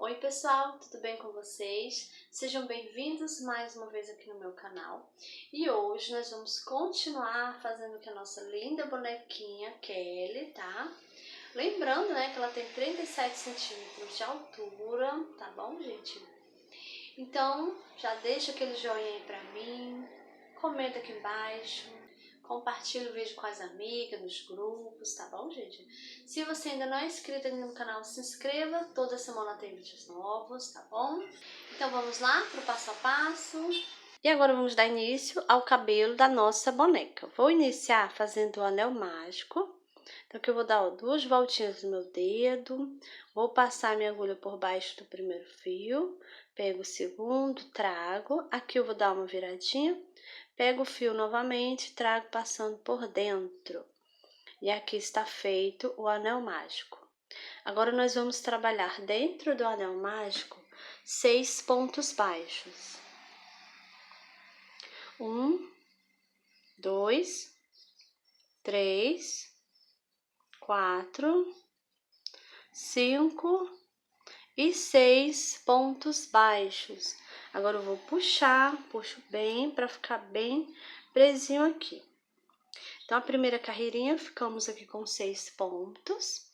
Oi pessoal, tudo bem com vocês? Sejam bem-vindos mais uma vez aqui no meu canal. E hoje nós vamos continuar fazendo com a nossa linda bonequinha Kelly, tá? Lembrando, né, que ela tem 37 centímetros de altura, tá bom, gente? Então, já deixa aquele joinha aí pra mim, comenta aqui embaixo, compartilha o vídeo com as amigas, nos grupos, tá bom, gente? Se você ainda não é inscrito aqui no canal, se inscreva, toda semana tem vídeos novos, tá bom? Então vamos lá pro passo a passo. E agora vamos dar início ao cabelo da nossa boneca. Vou iniciar fazendo o anel mágico. Então aqui eu vou dar duas voltinhas no meu dedo, vou passar minha agulha por baixo do primeiro fio, pego o segundo, trago, aqui eu vou dar uma viradinha, pego o fio novamente, trago passando por dentro. E aqui está feito o anel mágico. Agora nós vamos trabalhar dentro do anel mágico 6 pontos baixos. 1, 2, 3, 4, 5 e 6 pontos baixos. Agora eu vou puxo bem para ficar bem presinho aqui. Então, a primeira carreirinha, ficamos aqui com 6 pontos.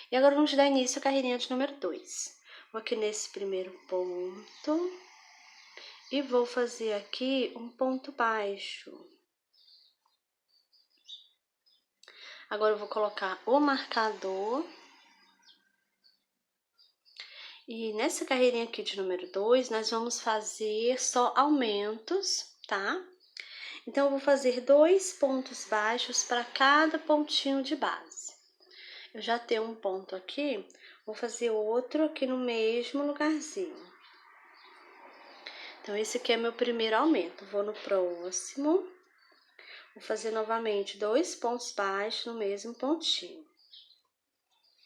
E agora vamos dar início à carreirinha de número 2. Vou aqui nesse primeiro ponto e vou fazer aqui um ponto baixo. Agora eu vou colocar o marcador. E nessa carreirinha aqui de número 2, nós vamos fazer só aumentos, tá? Então, eu vou fazer 2 pontos baixos para cada pontinho de base. Eu já tenho um ponto aqui, vou fazer outro aqui no mesmo lugarzinho. Então, esse aqui é meu primeiro aumento. Vou no próximo, vou fazer novamente 2 pontos baixos no mesmo pontinho.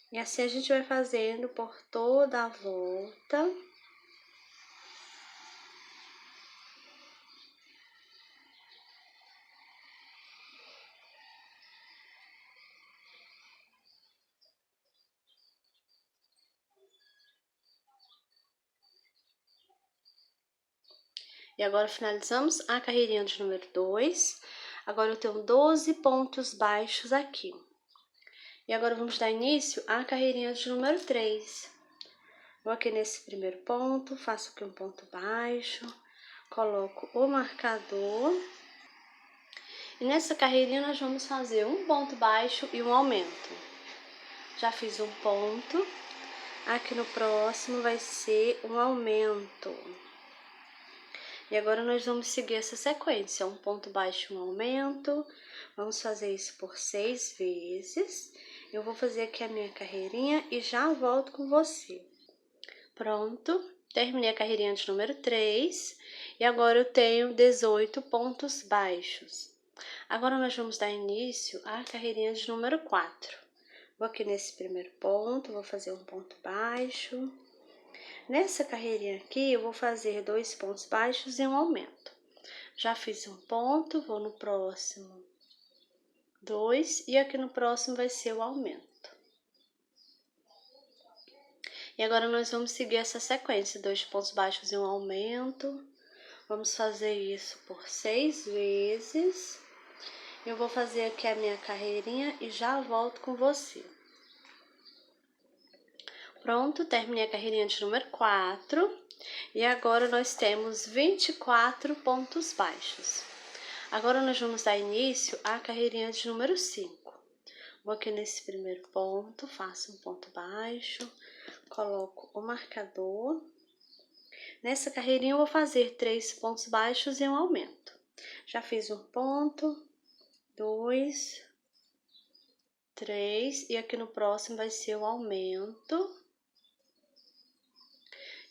E assim a gente vai fazendo por toda a volta. E agora finalizamos a carreirinha de número 2. Agora eu tenho 12 pontos baixos aqui. E agora vamos dar início à carreirinha de número 3. Vou aqui nesse primeiro ponto, faço aqui um ponto baixo, coloco o marcador. E nessa carreirinha nós vamos fazer um ponto baixo e um aumento. Já fiz um ponto, aqui no próximo vai ser um aumento. E agora nós vamos seguir essa sequência, um ponto baixo, um aumento. Vamos fazer isso por 6 vezes. Eu vou fazer aqui a minha carreirinha e já volto com você. Pronto, terminei a carreirinha de número 3 e agora eu tenho 18 pontos baixos. Agora nós vamos dar início à carreirinha de número 4. Vou aqui nesse primeiro ponto, vou fazer um ponto baixo. Nessa carreirinha aqui, eu vou fazer 2 pontos baixos e um aumento. Já fiz um ponto, vou no próximo 2 e aqui no próximo vai ser o aumento. E agora nós vamos seguir essa sequência, 2 pontos baixos e um aumento. Vamos fazer isso por 6 vezes. Eu vou fazer aqui a minha carreirinha e já volto com você. Pronto, terminei a carreirinha de número 4 e agora nós temos 24 pontos baixos. Agora nós vamos dar início à carreirinha de número 5. Vou aqui nesse primeiro ponto, faço um ponto baixo, coloco o marcador. Nessa carreirinha eu vou fazer 3 pontos baixos e um aumento. Já fiz um ponto, 2, 3 e aqui no próximo vai ser o aumento.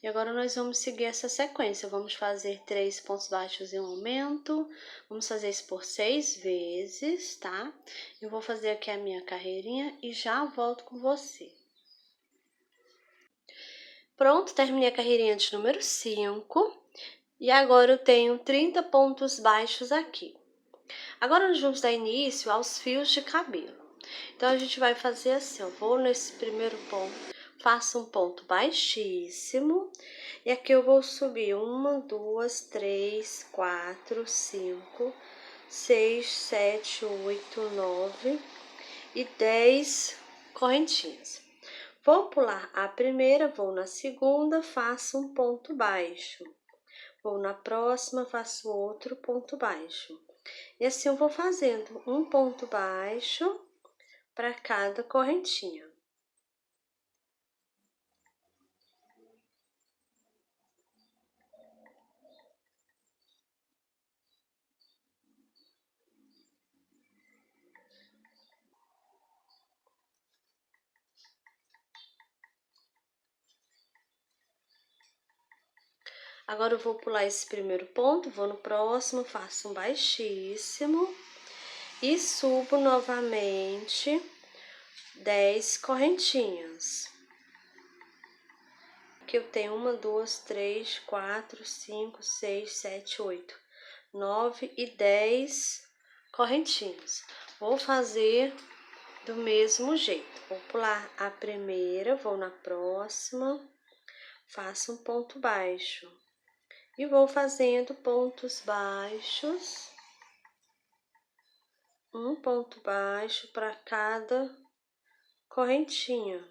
E agora nós vamos seguir essa sequência, vamos fazer 3 pontos baixos e um aumento, vamos fazer isso por 6 vezes, tá? Eu vou fazer aqui a minha carreirinha e já volto com você. Pronto, terminei a carreirinha de número 5 e agora eu tenho 30 pontos baixos aqui. Agora nós vamos dar início aos fios de cabelo. Então, a gente vai fazer assim, ó, vou nesse primeiro ponto, faço um ponto baixíssimo. E aqui eu vou subir 1, 2, 3, 4, 5, 6, 7, 8, 9 e 10 correntinhas. Vou pular a primeira, vou na segunda, faço um ponto baixo. Vou na próxima, faço outro ponto baixo. E assim eu vou fazendo um ponto baixo para cada correntinha. Agora eu vou pular esse primeiro ponto, vou no próximo, faço um baixíssimo e subo novamente 10 correntinhas. Aqui eu tenho 1, 2, 3, 4, 5, 6, 7, 8, 9 e 10 correntinhas. Vou fazer do mesmo jeito. Vou pular a primeira, vou na próxima, faço um ponto baixo. E vou fazendo pontos baixos, um ponto baixo para cada correntinha.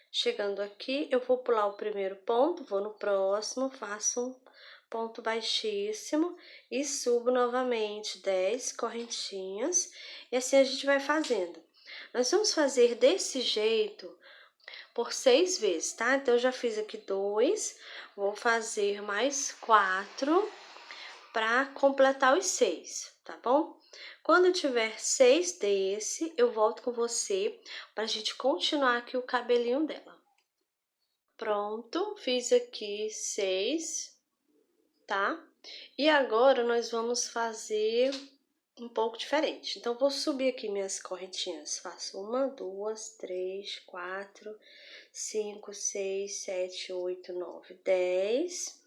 Chegando aqui, eu vou pular o primeiro ponto, vou no próximo, faço um ponto baixíssimo e subo novamente 10 correntinhas. E assim a gente vai fazendo. Nós vamos fazer desse jeito por 6 vezes, tá? Então, eu já fiz aqui 2, vou fazer mais 4 para completar os 6, tá bom? Quando eu tiver 6 desse, eu volto com você pra gente continuar aqui o cabelinho dela. Pronto, fiz aqui 6, tá? E agora nós vamos fazer um pouco diferente. Então, vou subir aqui minhas correntinhas. Faço 1, 2, 3, 4, 5, 6, 7, 8, 9, 10.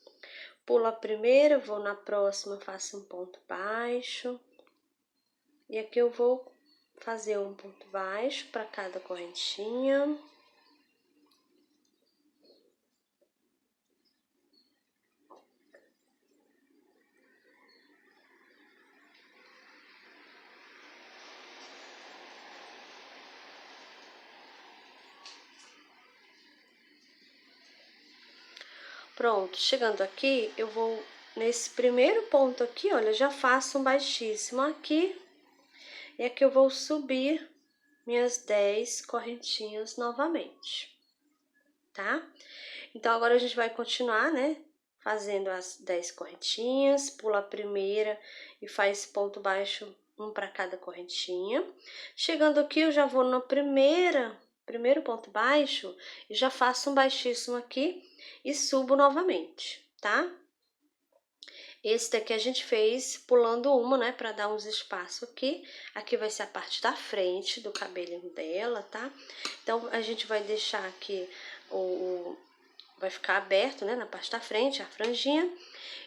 Pulo a primeira, vou na próxima, faço um ponto baixo. E aqui eu vou fazer um ponto baixo para cada correntinha. Pronto, chegando aqui, eu vou nesse primeiro ponto aqui, olha, já faço um baixíssimo aqui. E aqui eu vou subir minhas 10 correntinhas novamente, tá? Então, agora a gente vai continuar, né? Fazendo as 10 correntinhas, pula a primeira e faz ponto baixo, um para cada correntinha. Chegando aqui, eu já vou no primeiro ponto baixo e já faço um baixíssimo aqui e subo novamente, tá? Esse daqui a gente fez pulando uma, né, para dar uns espaços aqui. Aqui vai ser a parte da frente do cabelinho dela, tá? Então, a gente vai deixar aqui vai ficar aberto, né, na parte da frente, a franjinha.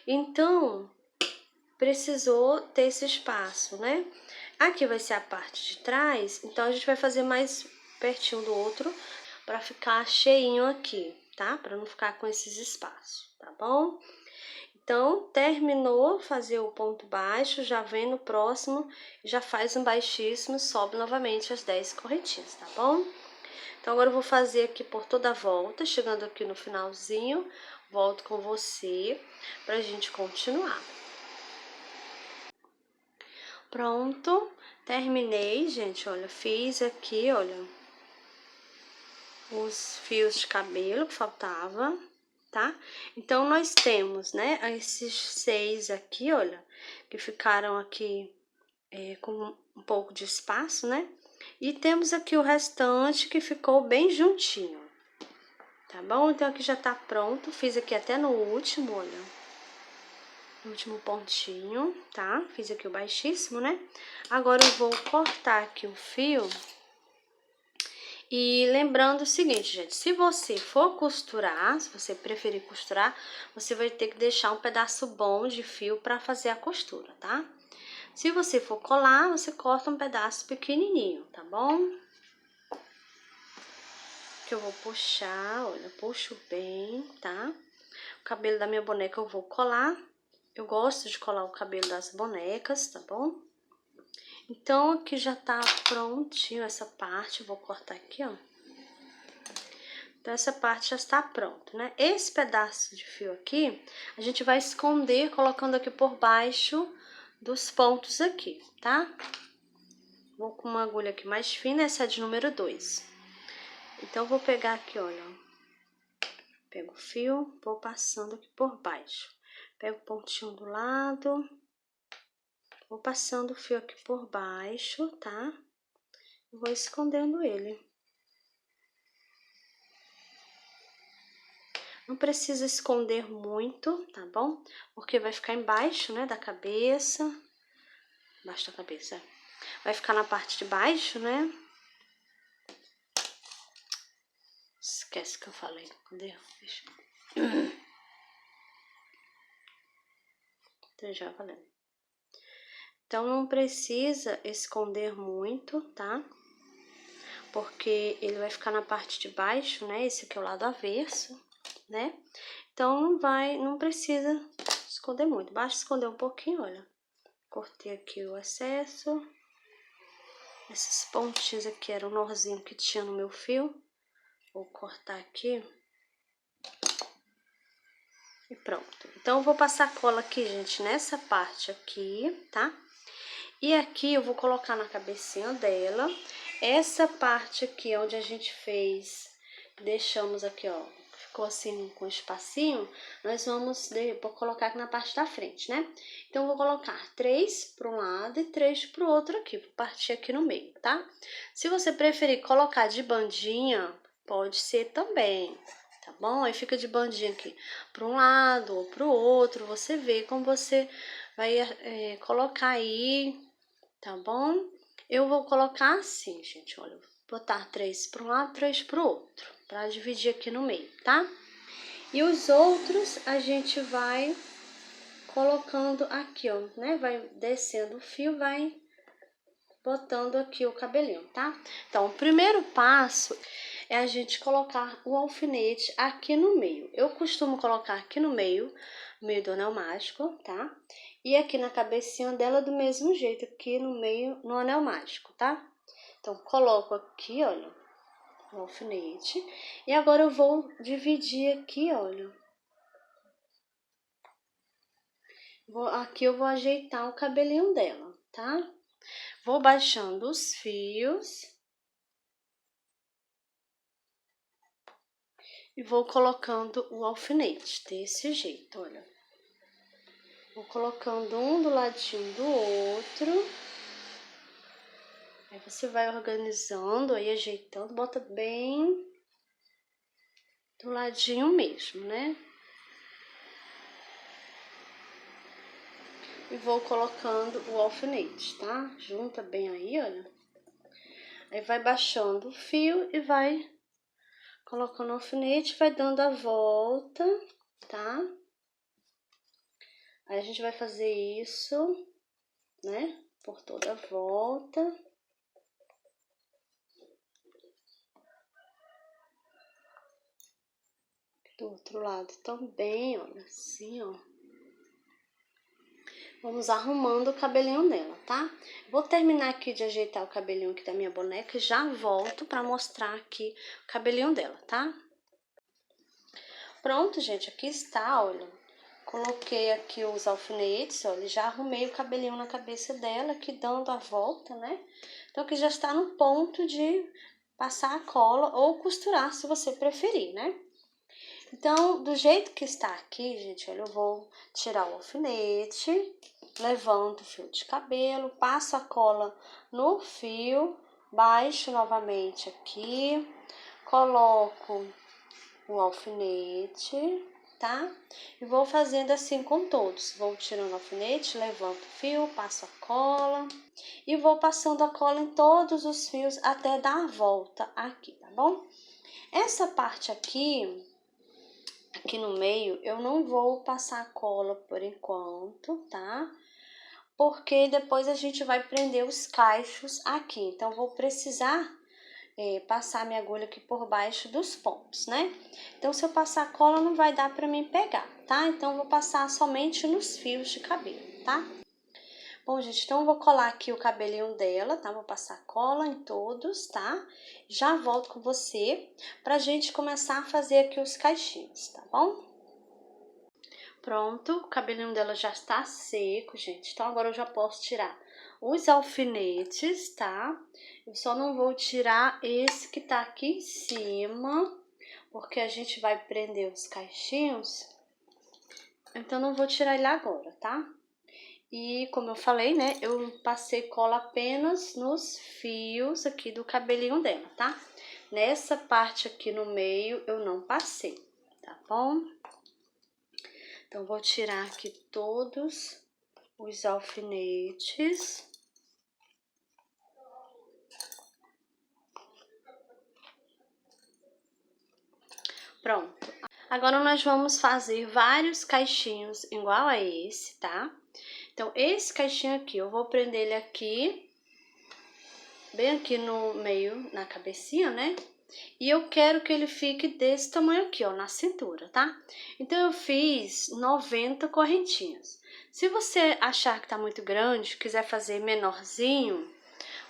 Então, precisou ter esse espaço, né? Aqui vai ser a parte de trás, então a gente vai fazer mais pertinho do outro para ficar cheinho aqui, tá? Para não ficar com esses espaços, tá bom? Então, terminou fazer o ponto baixo, já vem no próximo, já faz um baixíssimo, sobe novamente as 10 correntinhas, tá bom? Então, agora eu vou fazer aqui por toda a volta, chegando aqui no finalzinho, volto com você pra gente continuar. Pronto, terminei, gente, olha, fiz aqui, olha, os fios de cabelo que faltava, tá? Então, nós temos, né, esses 6 aqui, olha, que ficaram aqui com um pouco de espaço, né? E temos aqui o restante que ficou bem juntinho, tá bom? Então, aqui já tá pronto, fiz aqui até no último, olha, no último pontinho, tá? Fiz aqui o baixíssimo, né? Agora, eu vou cortar aqui o fio E lembrando o seguinte, gente, se você for costurar, se você preferir costurar, você vai ter que deixar um pedaço bom de fio para fazer a costura, tá? Se você for colar, você corta um pedaço pequenininho, tá bom? Que eu vou puxar, olha, puxo bem, tá? O cabelo da minha boneca eu vou colar. Eu gosto de colar o cabelo das bonecas, tá bom? Então, aqui já tá prontinho essa parte, eu vou cortar aqui, ó. Então, essa parte já está pronta, né? Esse pedaço de fio aqui, a gente vai esconder colocando aqui por baixo dos pontos aqui, tá? Vou com uma agulha aqui mais fina, essa é de número 2. Então, vou pegar aqui, olha, pego o fio, vou passando aqui por baixo. Pego o pontinho do lado, vou passando o fio aqui por baixo, tá? Vou escondendo ele. Não precisa esconder muito, tá bom? Porque vai ficar embaixo, né, da cabeça. Embaixo da cabeça, vai ficar na parte de baixo, né? Esquece que eu falei. Cadê? Deixa. Então, já valendo. Então, não precisa esconder muito, tá? Porque ele vai ficar na parte de baixo, né? Esse aqui é o lado avesso, né? Então, não precisa esconder muito. Basta esconder um pouquinho, olha. Cortei aqui o excesso. Esses pontinhos aqui eram o nozinho que tinha no meu fio. Vou cortar aqui. E pronto. Então, eu vou passar cola aqui, gente, nessa parte aqui, tá? E aqui eu vou colocar na cabecinha dela. Essa parte aqui, onde a gente fez, deixamos aqui, ó, ficou assim com espacinho, nós vamos colocar aqui na parte da frente, né? Então, eu vou colocar 3 para um lado e 3 para o outro aqui, vou partir aqui no meio, tá? Se você preferir colocar de bandinha, pode ser também, tá bom? Aí fica de bandinha aqui para um lado ou para o outro, você vê como você vai colocar aí, tá bom? Eu vou colocar assim, gente, olha, vou botar 3 para um lado, 3 para o outro, para dividir aqui no meio, tá? E os outros a gente vai colocando aqui, ó, né? Vai descendo o fio, vai botando aqui o cabelinho, tá? Então, o primeiro passo é a gente colocar o alfinete aqui no meio. Eu costumo colocar aqui no meio do anel mágico, tá? E aqui na cabecinha dela do mesmo jeito, aqui no meio, no anel mágico, tá? Então, coloco aqui, olha, o alfinete. E agora eu vou dividir aqui, olha. Aqui eu vou ajeitar o cabelinho dela, tá? Vou baixando os fios. E vou colocando o alfinete desse jeito, olha. Vou colocando um do ladinho do outro. Aí você vai organizando, aí ajeitando, bota bem do ladinho mesmo, né? E vou colocando o alfinete, tá? Junta bem aí, olha. Aí vai baixando o fio e vai colocando o alfinete, vai dando a volta, tá? Aí a gente vai fazer isso, né? Por toda a volta. Do outro lado também, olha, assim, ó. Vamos arrumando o cabelinho dela, tá? Vou terminar aqui de ajeitar o cabelinho aqui da minha boneca e já volto pra mostrar aqui o cabelinho dela, tá? Pronto, gente, aqui está, olha. Coloquei aqui os alfinetes, olha, já arrumei o cabelinho na cabeça dela, aqui dando a volta, né? Então, aqui já está no ponto de passar a cola ou costurar, se você preferir, né? Então, do jeito que está aqui, gente, olha, eu vou tirar o alfinete, levanto o fio de cabelo, passo a cola no fio, baixo novamente aqui, coloco o alfinete, tá? E vou fazendo assim com todos. Vou tirando o alfinete, levanto o fio, passo a cola e vou passando a cola em todos os fios até dar a volta aqui, tá bom? Essa parte aqui no meio, eu não vou passar a cola por enquanto, tá? Porque depois a gente vai prender os cachos aqui. Então, vou precisar passar minha agulha aqui por baixo dos pontos, né? Então, se eu passar a cola, não vai dar pra mim pegar, tá? Então, eu vou passar somente nos fios de cabelo, tá? Bom, gente, então eu vou colar aqui o cabelinho dela, tá? Vou passar cola em todos, tá? Já volto com você pra gente começar a fazer aqui os caixinhos, tá bom? Pronto, o cabelinho dela já está seco, gente. Então, agora eu já posso tirar os alfinetes, tá? Eu só não vou tirar esse que tá aqui em cima, porque a gente vai prender os caixinhos. Então, não vou tirar ele agora, tá? E, como eu falei, né, eu passei cola apenas nos fios aqui do cabelinho dela, tá? Nessa parte aqui no meio, eu não passei, tá bom? Então, vou tirar aqui todos os alfinetes. Pronto. Agora, nós vamos fazer vários caixinhos igual a esse, tá? Então, esse caixinho aqui, eu vou prender ele aqui, bem aqui no meio, na cabecinha, né? E eu quero que ele fique desse tamanho aqui, ó, na cintura, tá? Então, eu fiz 90 correntinhas. Se você achar que tá muito grande, quiser fazer menorzinho,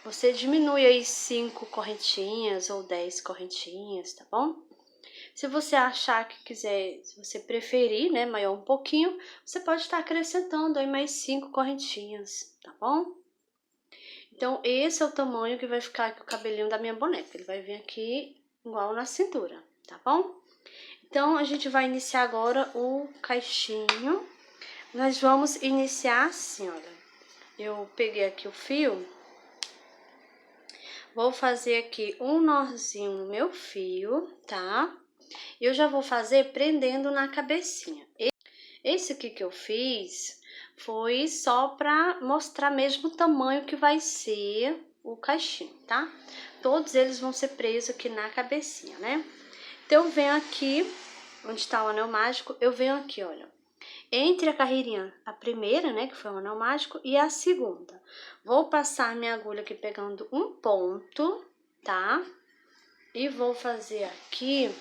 você diminui aí 5 correntinhas ou 10 correntinhas, tá bom? Se você achar que quiser, se você preferir, né, maior um pouquinho, você pode estar acrescentando aí mais 5 correntinhas, tá bom? Então, esse é o tamanho que vai ficar aqui o cabelinho da minha boneca. Ele vai vir aqui igual na cintura, tá bom? Então, a gente vai iniciar agora o caixinho. Nós vamos iniciar assim, olha. Eu peguei aqui o fio. Vou fazer aqui um nozinho no meu fio, tá? Eu já vou fazer prendendo na cabecinha. Esse aqui que eu fiz foi só pra mostrar mesmo o tamanho que vai ser o caixinho, tá? Todos eles vão ser presos aqui na cabecinha, né? Então, eu venho aqui, onde tá o anel mágico, eu venho aqui, olha. Entre a carreirinha, a primeira, né, que foi o anel mágico, e a segunda. Vou passar minha agulha aqui pegando um ponto, tá? E vou fazer aqui.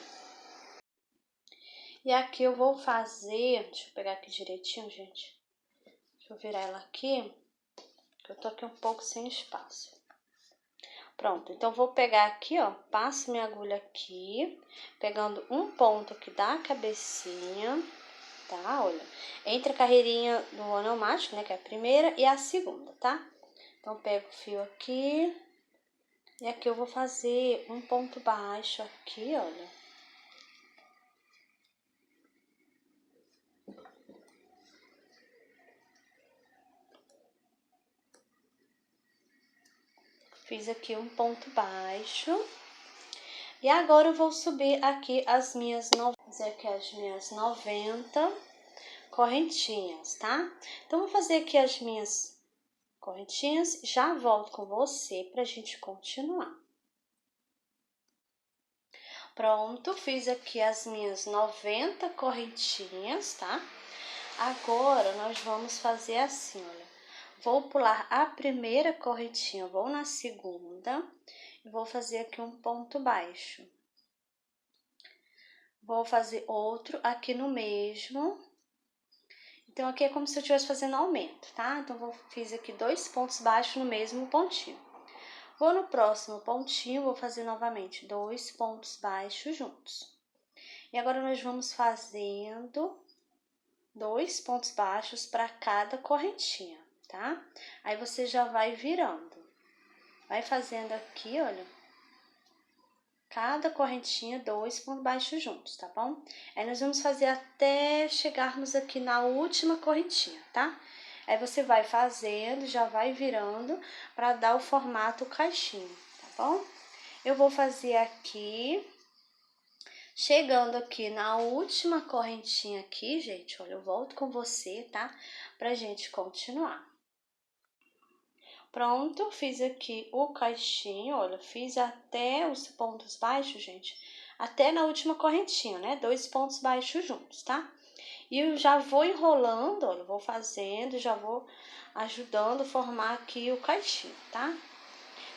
E aqui eu vou fazer, deixa eu pegar aqui direitinho, gente. Deixa eu virar ela aqui, que eu tô aqui um pouco sem espaço. Pronto, então vou pegar aqui, ó, passo minha agulha aqui, pegando um ponto aqui da cabecinha, tá? Olha, entre a carreirinha do anel mágico, né, que é a primeira, e a segunda, tá? Então, pego o fio aqui, e aqui eu vou fazer um ponto baixo aqui, olha. Fiz aqui um ponto baixo. E agora eu vou subir aqui as minhas 90 correntinhas, tá? Então, vou fazer aqui as minhas correntinhas, já volto com você pra gente continuar. Pronto, fiz aqui as minhas 90 correntinhas, tá? Agora, nós vamos fazer assim, olha. Vou pular a primeira correntinha, vou na segunda e vou fazer aqui um ponto baixo. Vou fazer outro aqui no mesmo. Então, aqui é como se eu estivesse fazendo aumento, tá? Então, fiz aqui 2 pontos baixos no mesmo pontinho. Vou no próximo pontinho, vou fazer novamente 2 pontos baixos juntos. E agora, nós vamos fazendo 2 pontos baixos para cada correntinha, tá? Aí, você já vai virando. Vai fazendo aqui, olha, cada correntinha 2 pontos baixos juntos, tá bom? Aí, nós vamos fazer até chegarmos aqui na última correntinha, tá? Aí, você vai fazendo, já vai virando para dar o formato caixinho, tá bom? Eu vou fazer aqui, Chegando aqui na última correntinha aqui, gente, olha, eu volto com você, tá? Pra gente continuar. Pronto, fiz aqui o caixinho, olha, fiz até os pontos baixos, gente, até na última correntinha, né? 2 pontos baixos juntos, tá? E eu já vou enrolando, olha, vou fazendo, já vou ajudando a formar aqui o caixinho, tá?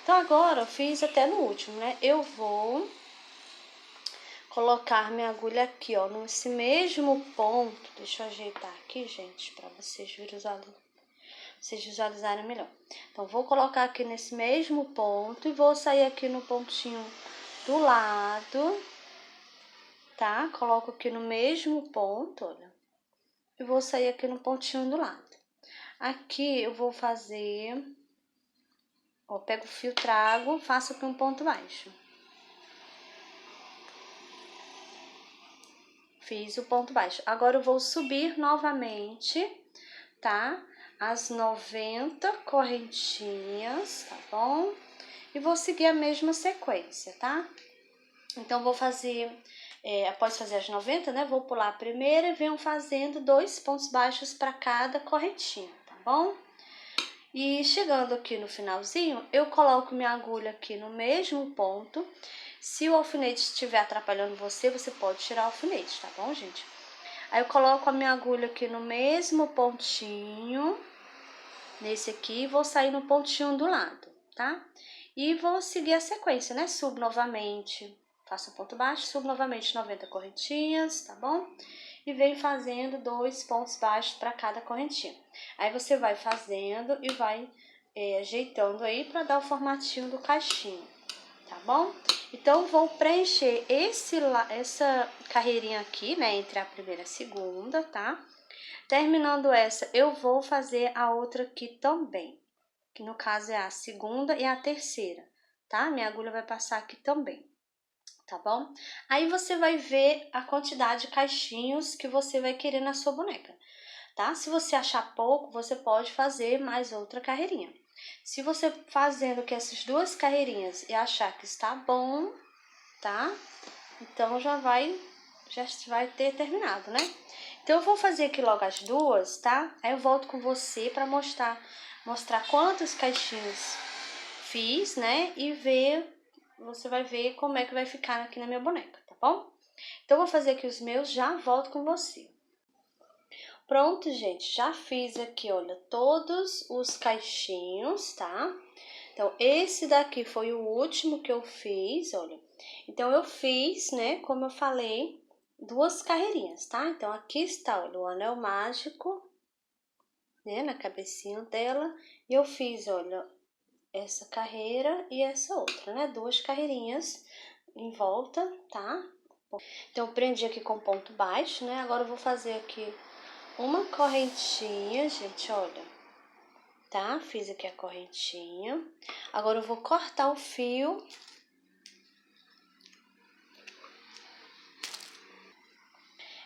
Então, agora eu fiz até no último, né? Eu vou colocar minha agulha aqui, ó, nesse mesmo ponto. Deixa eu ajeitar aqui, gente, pra vocês visualizarem melhor. Então, vou colocar aqui nesse mesmo ponto e vou sair aqui no pontinho do lado, tá? Coloco aqui no mesmo ponto, olha. E vou sair aqui no pontinho do lado. Aqui eu vou fazer, ó, pego o fio, trago, faço aqui um ponto baixo. Fiz o ponto baixo. Agora eu vou subir novamente, tá? As 90 correntinhas, tá bom? E vou seguir a mesma sequência, tá? Então, vou fazer, após fazer as 90, né? Vou pular a primeira e venho fazendo 2 pontos baixos para cada correntinha, tá bom? E chegando aqui no finalzinho, eu coloco minha agulha aqui no mesmo ponto. Se o alfinete estiver atrapalhando você, você pode tirar o alfinete, tá bom, gente? Aí eu coloco a minha agulha aqui no mesmo pontinho, nesse aqui, e vou sair no pontinho do lado, tá? E vou seguir a sequência, né? Subo novamente, faço um ponto baixo, subo novamente 90 correntinhas, tá bom? E venho fazendo 2 pontos baixos para cada correntinha. Aí você vai fazendo e vai ajeitando aí para dar o formatinho do caixinho, tá bom? Então, vou preencher essa carreirinha aqui, né, entre a primeira e a segunda, tá? Terminando essa, eu vou fazer a outra aqui também, que no caso é a segunda e a terceira, tá? Minha agulha vai passar aqui também, tá bom? Aí você vai ver a quantidade de caixinhos que você vai querer na sua boneca, tá? Se você achar pouco, você pode fazer mais outra carreirinha. Se você fazendo com essas 2 carreirinhas e achar que está bom, tá? Então, já vai ter terminado, né? Então, eu vou fazer aqui logo as 2, tá? Aí eu volto com você pra mostrar quantos caixinhos fiz, né? E você vai ver como é que vai ficar aqui na minha boneca, tá bom? Então, eu vou fazer aqui os meus, já volto com você. Pronto, gente, já fiz aqui, olha, todos os caixinhos, tá? Então, esse daqui foi o último que eu fiz, olha. Então, eu fiz, né, como eu falei, 2 carreirinhas, tá? Então, aqui está, olha, o anel mágico, né, na cabecinha dela. E eu fiz, olha, essa carreira e essa outra, né? 2 carreirinhas em volta, tá? Então, eu prendi aqui com ponto baixo, né? Agora, eu vou fazer aqui uma correntinha, gente, olha, tá? Fiz aqui a correntinha. Agora, eu vou cortar o fio.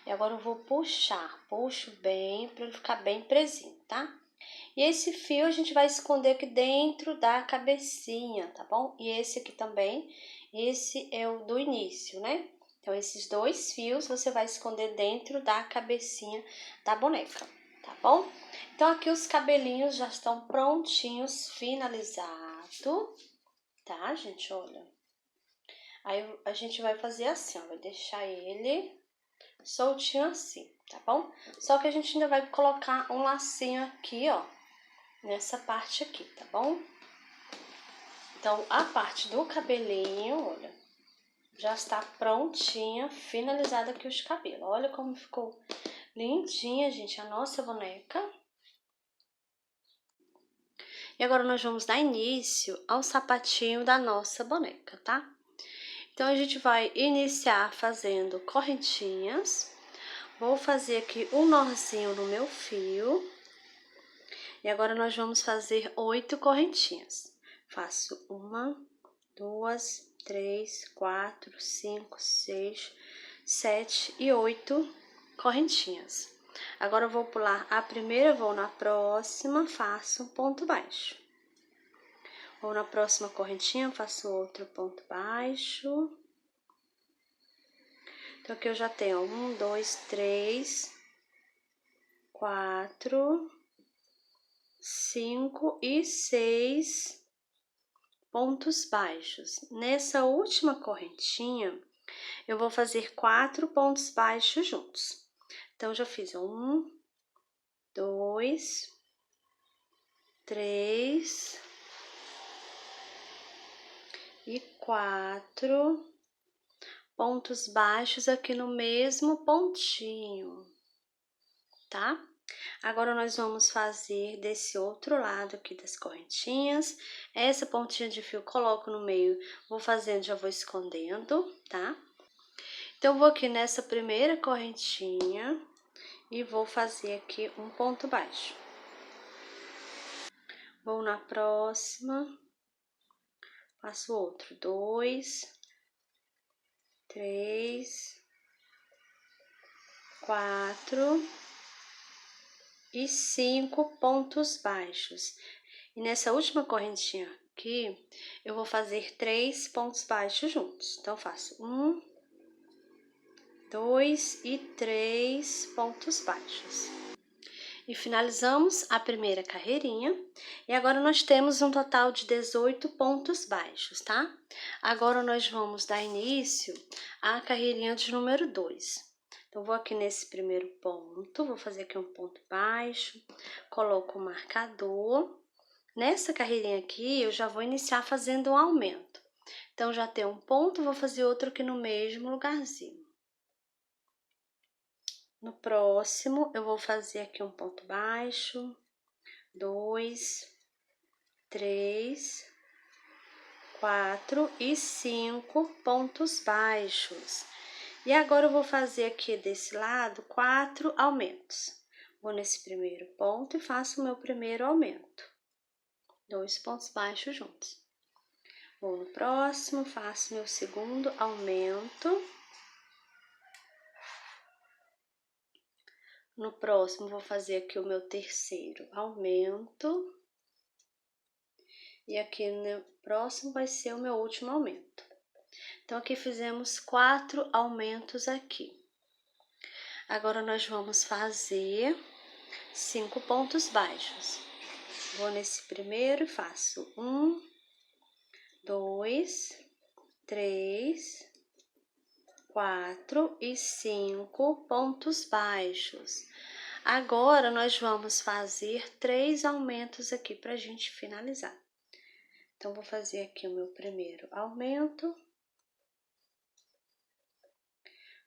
E agora eu vou puxo bem, pra ele ficar bem presinho, tá? E esse fio a gente vai esconder aqui dentro da cabecinha, tá bom? E esse aqui também, esse é o do início, né? Então, esses 2 fios você vai esconder dentro da cabecinha da boneca, tá bom? Então, aqui os cabelinhos já estão prontinhos, finalizado, tá, gente? Olha. Aí, a gente vai fazer assim, ó, vai deixar ele soltinho assim, tá bom? Só que a gente ainda vai colocar um lacinho aqui, ó, nessa parte aqui, tá bom? Então, a parte do cabelinho, olha, já está prontinha, finalizada aqui os cabelos. Olha como ficou lindinha, gente, a nossa boneca. E agora nós vamos dar início ao sapatinho da nossa boneca, tá? Então, a gente vai iniciar fazendo correntinhas. Vou fazer aqui um nozinho no meu fio. E agora, nós vamos fazer 8 correntinhas. Faço 1, 2, 3, 4, 5, 6, 7 e 8 correntinhas. Agora, eu vou pular a primeira, vou na próxima, faço um ponto baixo. Vou na próxima correntinha, faço outro ponto baixo. Então, aqui eu já tenho 1, 2, 3, 4, 5 e 6 pontos baixos. Nessa última correntinha, eu vou fazer 4 pontos baixos juntos. Então, já fiz 1, 2, 3 e 4 pontos baixos aqui no mesmo pontinho, tá? Agora, nós vamos fazer desse outro lado aqui das correntinhas. Essa pontinha de fio coloco no meio, vou fazendo, já vou escondendo, tá? Então, vou aqui nessa primeira correntinha e vou fazer aqui um ponto baixo. Vou na próxima, faço outro, 2, 3, 4 e 5 pontos baixos. E nessa última correntinha aqui, eu vou fazer 3 pontos baixos juntos. Então, faço 1, 2 e 3 pontos baixos. E finalizamos a primeira carreirinha. E agora, nós temos um total de 18 pontos baixos, tá? Agora, nós vamos dar início à carreirinha de número 2. Então, vou aqui nesse primeiro ponto, vou fazer aqui um ponto baixo, coloco o marcador. Nessa carreirinha aqui, eu já vou iniciar fazendo um aumento. Então, já tem um ponto, vou fazer outro aqui no mesmo lugarzinho. No próximo, eu vou fazer aqui um ponto baixo, 2, 3, 4 e 5 pontos baixos. E agora, eu vou fazer aqui desse lado 4 aumentos. Vou nesse primeiro ponto e faço o meu primeiro aumento. 2 pontos baixos juntos. Vou no próximo, faço meu segundo aumento. No próximo, vou fazer aqui o meu terceiro aumento. E aqui no próximo vai ser o meu último aumento. Então, aqui fizemos 4 aumentos aqui. Agora, nós vamos fazer 5 pontos baixos. Vou nesse primeiro e faço 1, 2, 3, 4 e 5 pontos baixos. Agora, nós vamos fazer 3 aumentos aqui pra gente finalizar. Então, vou fazer aqui o meu primeiro aumento.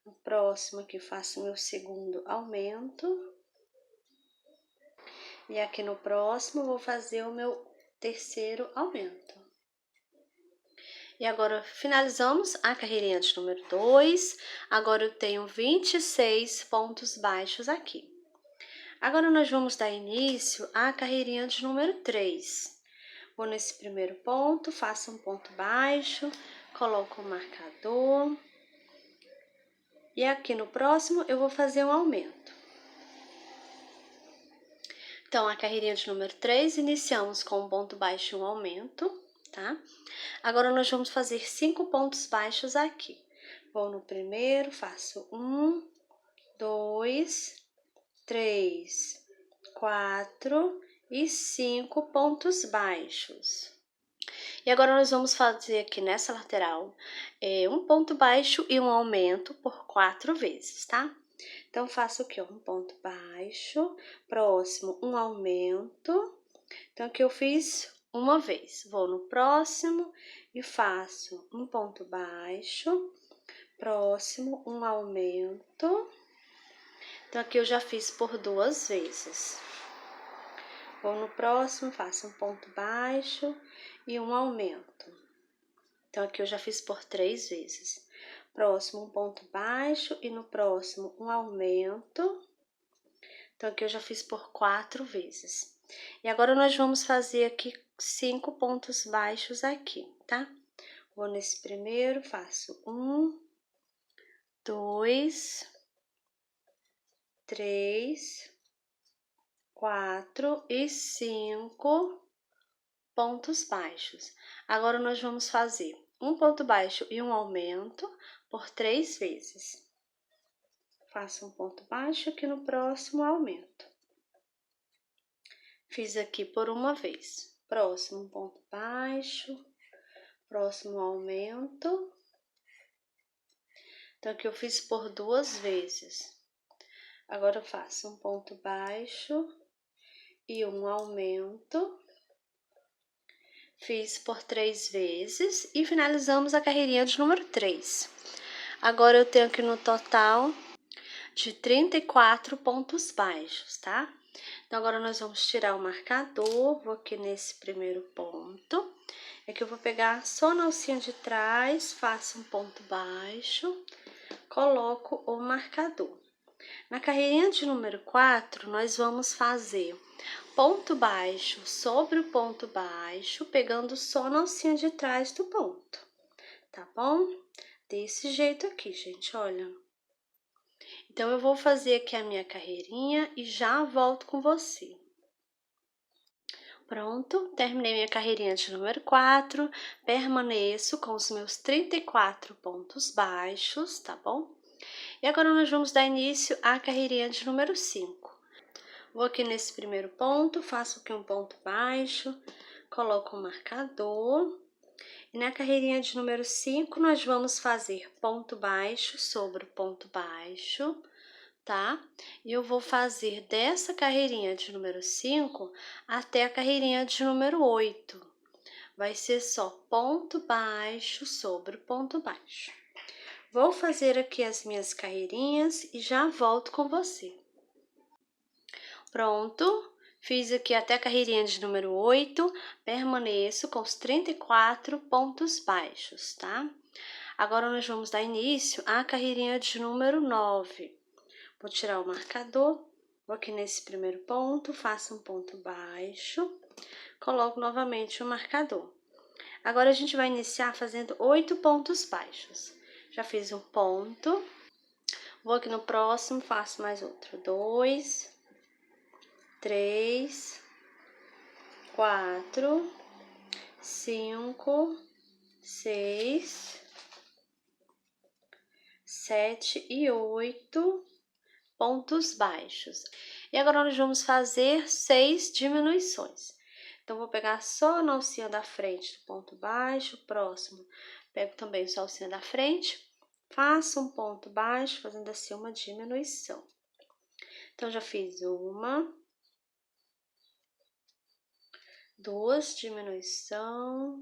No próximo aqui, faço o meu segundo aumento. E aqui no próximo, vou fazer o meu terceiro aumento. E agora, finalizamos a carreirinha de número 2. Agora, eu tenho 26 pontos baixos aqui. Agora, nós vamos dar início à carreirinha de número 3. Vou nesse primeiro ponto, faço um ponto baixo, coloco o marcador. E aqui no próximo, eu vou fazer um aumento. Então, a carreirinha de número 3, iniciamos com um ponto baixo e um aumento, tá? Agora, nós vamos fazer 5 pontos baixos aqui. Vou no primeiro, faço 1, 2, 3, 4 e 5 pontos baixos. E agora, nós vamos fazer aqui nessa lateral um ponto baixo e um aumento por 4 vezes, tá? Então, faço aqui, ó, um ponto baixo, próximo, um aumento. Então, aqui eu fiz uma vez. Vou no próximo e faço um ponto baixo, próximo, um aumento. Então, aqui eu já fiz por 2 vezes. Vou no próximo, faço um ponto baixo e um aumento. Então, aqui eu já fiz por 3 vezes. Próximo, um ponto baixo e no próximo, um aumento. Então, aqui eu já fiz por 4 vezes. E agora, nós vamos fazer aqui 5 pontos baixos aqui, tá? Vou nesse primeiro, faço 1, 2, 3, 4 e 5 pontos baixos. Agora, nós vamos fazer um ponto baixo e um aumento por 3 vezes. faço um ponto baixo aqui no próximo aumento. Fiz aqui por uma vez. Próximo ponto baixo, próximo aumento. Então, aqui eu fiz por 2 vezes. Agora, eu faço um ponto baixo e um aumento. Fiz por 3 vezes e finalizamos a carreirinha de número 3. Agora, eu tenho aqui no total de 34 pontos baixos, tá? Então, agora nós vamos tirar o marcador, vou aqui nesse primeiro ponto. Aqui eu vou pegar só na alcinha de trás, faço um ponto baixo, coloco o marcador. Na carreirinha de número 4, nós vamos fazer ponto baixo sobre o ponto baixo, pegando só na alcinha de trás do ponto, tá bom? Desse jeito aqui, gente, olha. Então, eu vou fazer aqui a minha carreirinha e já volto com você. Pronto, terminei minha carreirinha de número 4, permaneço com os meus 34 pontos baixos, tá bom? E agora, nós vamos dar início à carreirinha de número 5. Vou aqui nesse primeiro ponto, faço aqui um ponto baixo, coloco o marcador. E na carreirinha de número 5, nós vamos fazer ponto baixo sobre o ponto baixo, tá? E eu vou fazer dessa carreirinha de número 5 até a carreirinha de número 8. Vai ser só ponto baixo sobre ponto baixo. Vou fazer aqui as minhas carreirinhas e já volto com você. Pronto, fiz aqui até a carreirinha de número 8, permaneço com os 34 pontos baixos, tá? Agora, nós vamos dar início à carreirinha de número 9. Vou tirar o marcador, vou aqui nesse primeiro ponto, faço um ponto baixo, coloco novamente o marcador. Agora, a gente vai iniciar fazendo 8 pontos baixos. Já fiz um ponto, vou aqui no próximo, faço mais outro. 2, 3, 4, 5, 6, 7 e 8 pontos baixos. E agora, nós vamos fazer 6 diminuições. Então, vou pegar só na alcinha da frente do ponto baixo, próximo, pego também só a alcinha da frente, faço um ponto baixo, fazendo assim uma diminuição. Então, já fiz uma, 2 diminuição,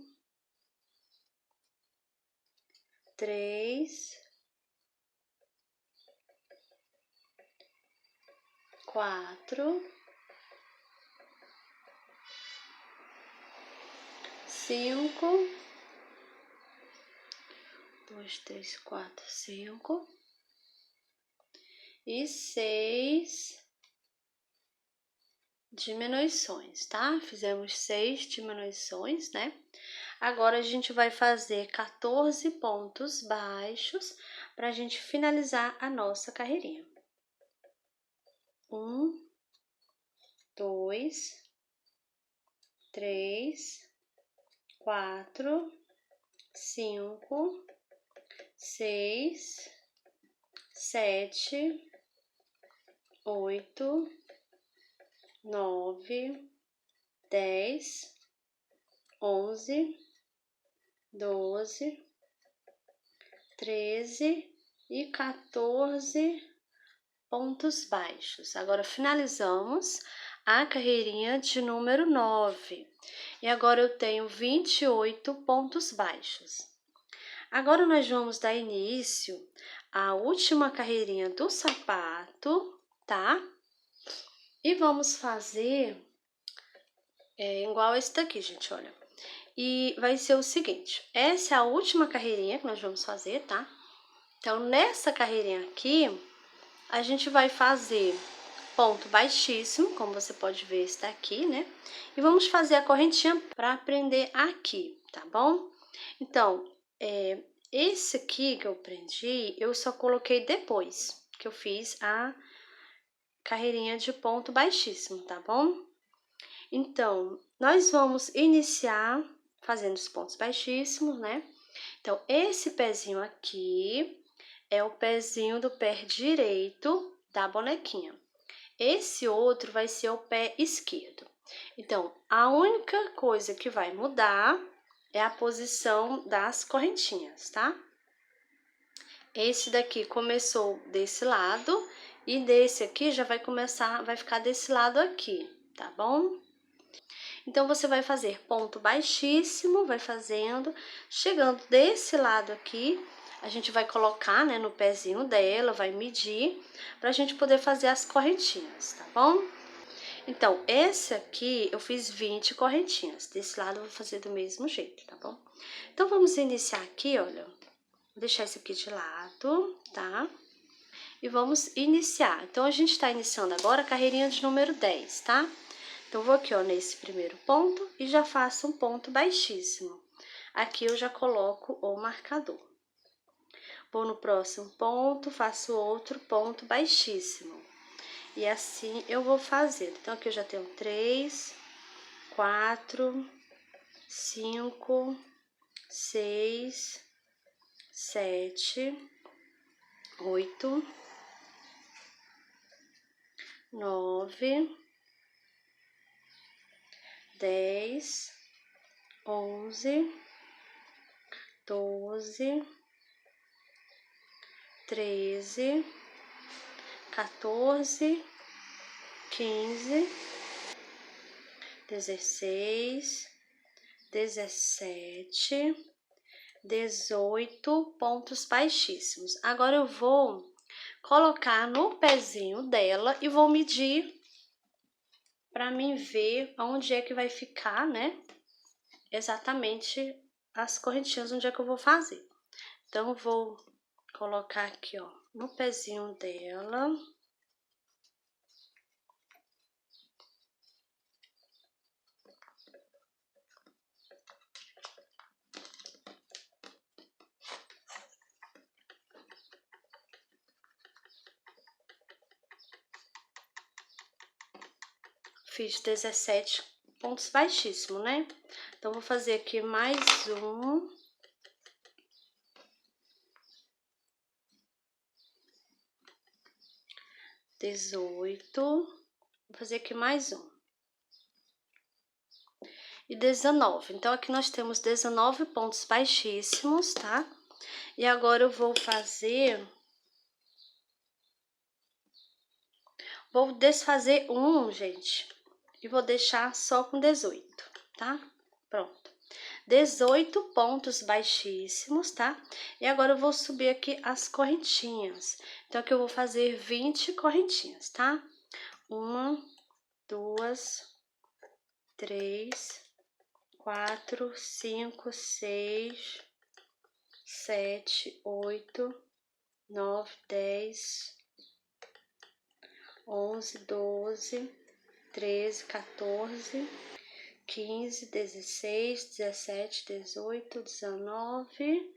3, 4, 5, 2, 3, 4, 5 e 6 diminuições, tá? Fizemos 6 diminuições, né? Agora, a gente vai fazer 14 pontos baixos para a gente finalizar a nossa carreirinha. 1, 2, 3, 4, 5, 6, 7, 8, 9, 10, 11, 12, 13 e 14 pontos baixos. Agora, finalizamos a carreirinha de número 9. E agora, eu tenho 28 pontos baixos. Agora, nós vamos dar início à última carreirinha do sapato, tá? E vamos fazer igual esse daqui, gente, olha. E vai ser o seguinte, essa é a última carreirinha que nós vamos fazer, tá? Então, nessa carreirinha aqui, a gente vai fazer ponto baixíssimo, como você pode ver, está aqui, né? E vamos fazer a correntinha para prender aqui, tá bom? Então, esse aqui que eu prendi, eu só coloquei depois que eu fiz a carreirinha de ponto baixíssimo, tá bom? Então, nós vamos iniciar fazendo os pontos baixíssimos, né? Então, esse pezinho aqui é o pezinho do pé direito da bonequinha. Esse outro vai ser o pé esquerdo. Então, a única coisa que vai mudar é a posição das correntinhas, tá? Esse daqui começou desse lado e desse aqui já vai ficar desse lado aqui, tá bom? Então, você vai fazer ponto baixíssimo, vai fazendo, chegando desse lado aqui, a gente vai colocar, né, no pezinho dela, vai medir, pra gente poder fazer as correntinhas, tá bom? Então, esse aqui eu fiz 20 correntinhas, desse lado eu vou fazer do mesmo jeito, tá bom? Então, vamos iniciar aqui, olha, vou deixar isso aqui de lado, tá? E vamos iniciar. Então, a gente tá iniciando agora a carreirinha de número 10, tá? Então, vou aqui, ó, nesse primeiro ponto e já faço um ponto baixíssimo. Aqui eu já coloco o marcador. Vou no próximo ponto, faço outro ponto baixíssimo. E assim eu vou fazer. Então, aqui eu já tenho 3, 4, 5, 6, 7, 8, 9, 10, 11, 12, 13, 14, 15, 16, 17, 18 pontos baixíssimos. Agora eu vou colocar no pezinho dela e vou medir para mim ver onde é que vai ficar, né? Exatamente as correntinhas onde é que eu vou fazer. Então, eu vou colocar aqui, ó, no pezinho dela. Fiz 17 pontos baixíssimos, né? Então, vou fazer aqui mais um. Vou fazer aqui mais um. E 19. Então, aqui nós temos 19 pontos baixíssimos, tá? E agora eu vou fazer... Vou desfazer um, gente, e vou deixar só com 18, tá? Pronto. 18 pontos baixíssimos, tá? E agora eu vou subir aqui as correntinhas. Então, aqui eu vou fazer 20 correntinhas, tá? 1, 2, 3, 4, 5, 6, 7, 8, 9, 10, 11, 12, 13, 14, 15, 16, 17, 18, 19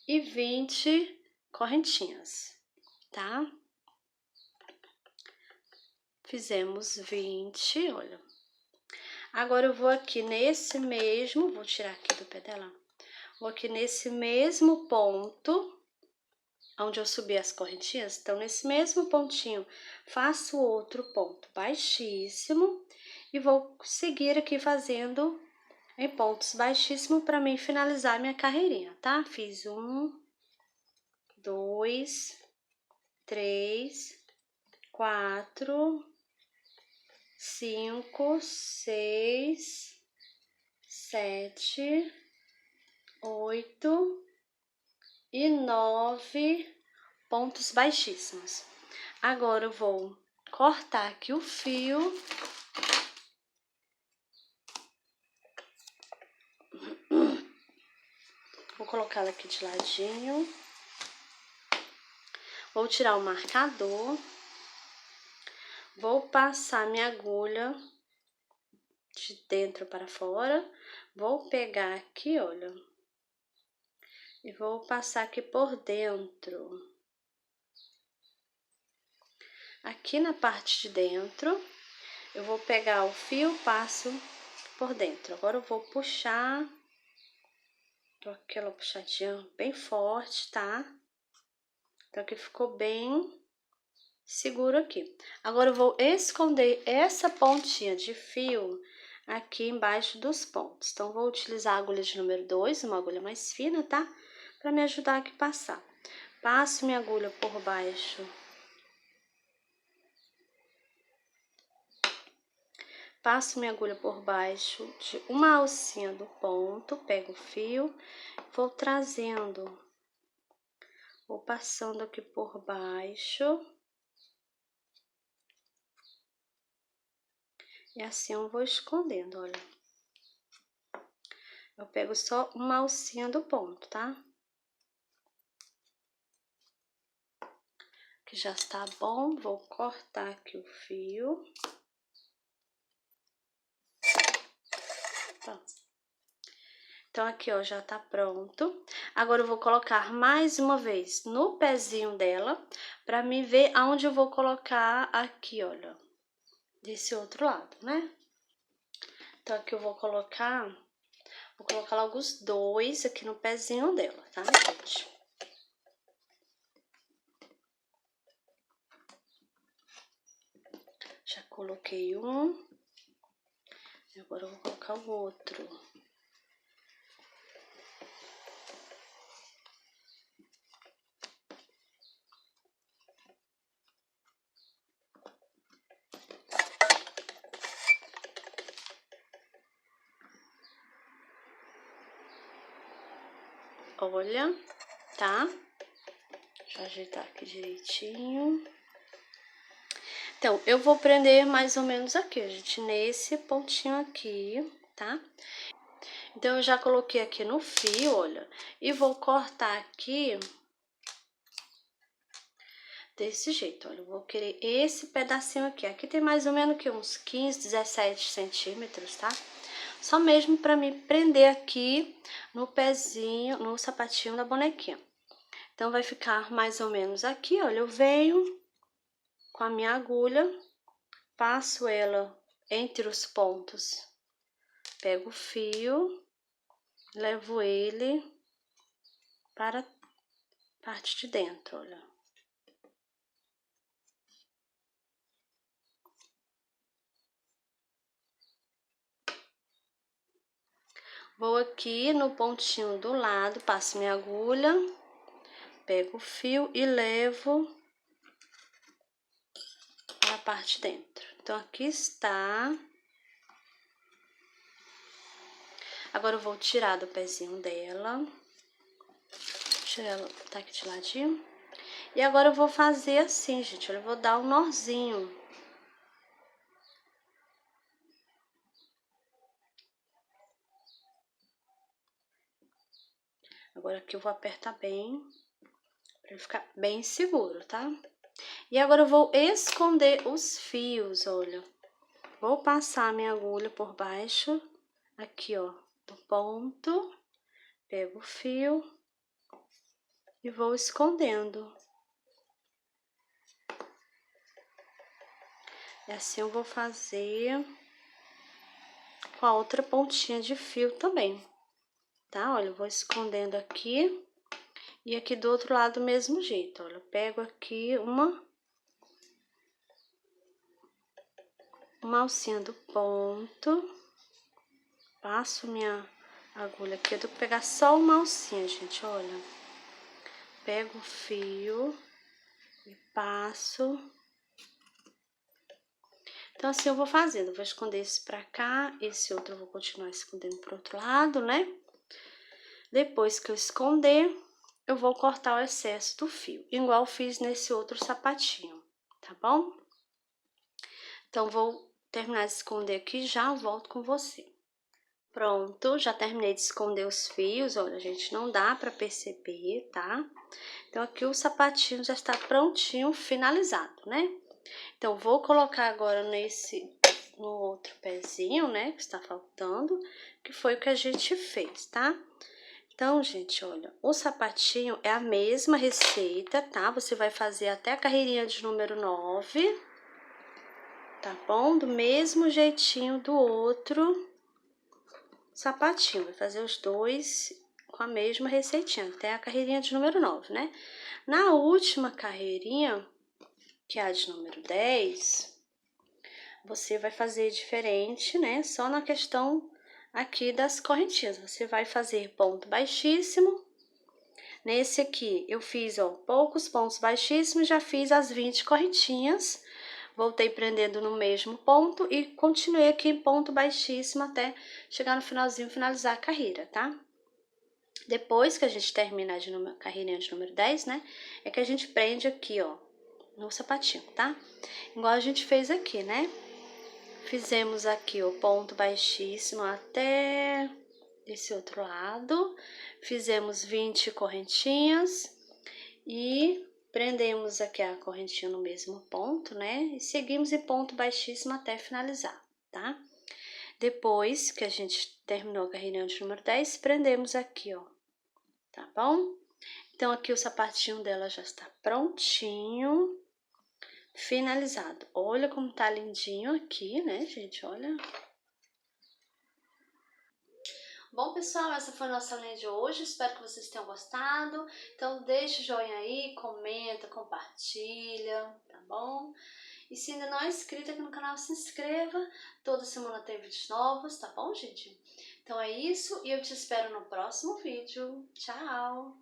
e 20 correntinhas, tá? Fizemos 20, olha. Agora eu vou aqui nesse mesmo, vou tirar aqui do pé dela. Vou aqui nesse mesmo ponto, onde eu subi as correntinhas. Então, nesse mesmo pontinho, faço outro ponto baixíssimo e vou seguir aqui fazendo em pontos baixíssimos para mim finalizar minha carreirinha, tá? Fiz 1, 2, 3, 4, 5, 6, 7, 8 e 9 pontos baixíssimos. Agora eu vou cortar aqui o fio. Vou colocar ela aqui de ladinho. Vou tirar o marcador. Vou passar minha agulha de dentro para fora. Vou pegar aqui, olha, e vou passar aqui por dentro. Aqui na parte de dentro, eu vou pegar o fio, passo por dentro. Agora eu vou puxar, tô aquela puxadinha bem forte, tá? Então, aqui ficou bem seguro aqui. Agora, eu vou esconder essa pontinha de fio aqui embaixo dos pontos. Então, vou utilizar a agulha de número 2, uma agulha mais fina, tá? Pra me ajudar aqui a passar. Passo minha agulha por baixo. Passo minha agulha por baixo de uma alcinha do ponto, pego o fio, vou trazendo, vou passando aqui por baixo. E assim eu vou escondendo, olha. Eu pego só uma alcinha do ponto, tá? Que já está bom, vou cortar aqui o fio. Pronto. Então, aqui, ó, já tá pronto. Agora, eu vou colocar mais uma vez no pezinho dela, pra mim ver aonde eu vou colocar aqui, olha, desse outro lado, né? Então, aqui eu vou colocar logo os dois aqui no pezinho dela, tá, gente? Já coloquei um. Agora eu vou colocar o outro. Olha, tá? Deixa eu ajeitar aqui direitinho. Então, eu vou prender mais ou menos aqui, gente, nesse pontinho aqui, tá? Então, eu já coloquei aqui no fio, olha, e vou cortar aqui desse jeito, olha. Eu vou querer esse pedacinho aqui. Aqui tem mais ou menos que uns 15, 17 centímetros, tá? Só mesmo pra me prender aqui no pezinho, no sapatinho da bonequinha. Então, vai ficar mais ou menos aqui, olha. Eu venho com a minha agulha, passo ela entre os pontos, pego o fio, levo ele para a parte de dentro, olha. Vou aqui no pontinho do lado, passo minha agulha, pego o fio e levo para a parte de dentro. Então, aqui está. Agora, eu vou tirar do pezinho dela. Tirar ela, tá aqui de ladinho. E agora, eu vou fazer assim, gente, eu vou dar um nozinho. Agora, aqui eu vou apertar bem, pra ele ficar bem seguro, tá? E agora, eu vou esconder os fios, olha. Vou passar minha agulha por baixo, aqui, ó, do ponto. Pego o fio e vou escondendo. E assim eu vou fazer com a outra pontinha de fio também, tá? Olha, eu vou escondendo aqui e aqui do outro lado do mesmo jeito, olha. Eu pego aqui uma alcinha do ponto, passo minha agulha aqui. Eu tenho que pegar só uma alcinha, gente, olha. Pego o fio e passo. Então, assim eu vou fazendo, eu vou esconder esse pra cá, esse outro eu vou continuar escondendo pro outro lado, né? Depois que eu esconder, eu vou cortar o excesso do fio, igual eu fiz nesse outro sapatinho, tá bom? Então, vou terminar de esconder aqui e já volto com você. Pronto, já terminei de esconder os fios, olha, gente, não dá pra perceber, tá? Então, aqui o sapatinho já está prontinho, finalizado, né? Então, vou colocar agora no outro pezinho, né, que está faltando, que foi o que a gente fez, tá? Então, gente, olha, o sapatinho é a mesma receita, tá? Você vai fazer até a carreirinha de número 9, tá bom? Do mesmo jeitinho do outro sapatinho, vai fazer os dois com a mesma receitinha, até a carreirinha de número 9, né? Na última carreirinha, que é a de número 10, você vai fazer diferente, né? Só na questão aqui das correntinhas. Você vai fazer ponto baixíssimo. Nesse aqui, eu fiz, ó, poucos pontos baixíssimos, já fiz as 20 correntinhas. Voltei prendendo no mesmo ponto e continuei aqui em ponto baixíssimo até chegar no finalzinho, finalizar a carreira, tá? Depois que a gente termina a carreirinha de número 10, né? É que a gente prende aqui, ó, no sapatinho, tá? Igual a gente fez aqui, né? Fizemos aqui o ponto baixíssimo até esse outro lado. Fizemos 20 correntinhas e prendemos aqui a correntinha no mesmo ponto, né? E seguimos em ponto baixíssimo até finalizar, tá? Depois que a gente terminou a carreirinha de número 10, prendemos aqui, ó, tá bom? Então, aqui o sapatinho dela já está prontinho, finalizado. Olha como tá lindinho aqui, né, gente? Olha. Bom, pessoal, essa foi a nossa aulinha de hoje. Espero que vocês tenham gostado. Então, deixa o joinha aí, comenta, compartilha, tá bom? E se ainda não é inscrito aqui no canal, se inscreva. Toda semana tem vídeos novos, tá bom, gente? Então é isso e eu te espero no próximo vídeo. Tchau!